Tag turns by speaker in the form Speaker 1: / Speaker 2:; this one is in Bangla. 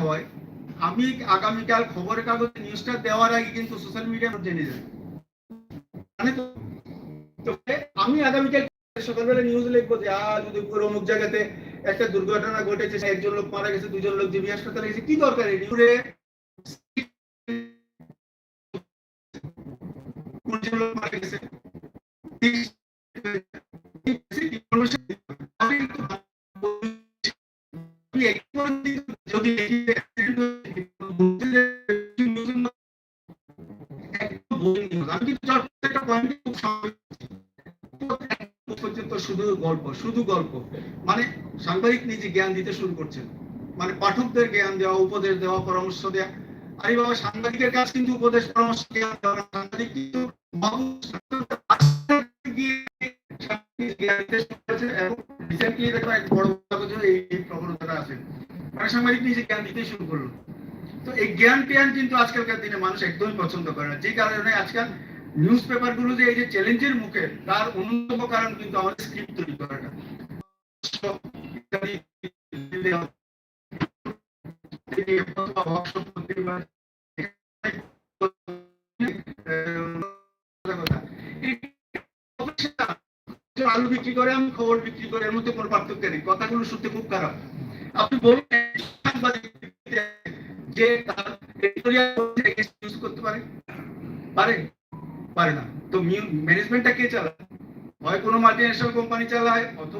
Speaker 1: হয়, আমি আগামীকাল খবরের কাগজে নিউজটা দেওয়ার আগে কিন্তু সোশ্যাল মিডিয়ায় জেনে যাই। মানে তো আমি আগামীকাল সকালবেলা নিউজ লিখবো যে উদয়পুর অমুক জায়গাতে একটা দুর্ঘটনা ঘটেছে, একজন লোক মারা গেছে, দুজন লোক জিবি হাসপাতালে গেছে, কি দরকার এই নিউজে কোনজন লোক মারা গেছে যদি শুধু গল্প শুধু গল্প, মানে সাংবাদিক নিজে জ্ঞান দিতে শুরু করছেন, মানে পাঠকদের জ্ঞান দেওয়া, উপদেশ দেওয়া, পরামর্শ দেওয়া। আরে বাবা, সাংবাদিকের কাজ কিন্তু উপদেশ পরামর্শ জ্ঞান দেওয়া না, সাংবাদিক কিন্তু সাংবাদিক নিজে জ্ঞান দিতে শুরু করলো। তো এই জ্ঞান জ্ঞান কিন্তু আজকালকার দিনে মানুষ একদমই পছন্দ করে না, যে কারণে আজকাল নিউজ পেপার গুলো যে এই যে চ্যালেঞ্জের মুখে, তার অন্যতম কারণ কিন্তু আমাদের স্ক্রিপ্ট তৈরি করাটা। আলু বিক্রি করে, আমি খবর বিক্রি করে, এর মধ্যে কোনো পার্থক্য নেই, কথাগুলো শুনতে খুব খারাপ। আপনি বলুন যে ইউজ করতে পারে, পারে পারে না, তো ম্যানেজমেন্টটা কে চালায়? হয় কোনো মাল্টিন্যাশনাল কোম্পানি চালায়, অথবা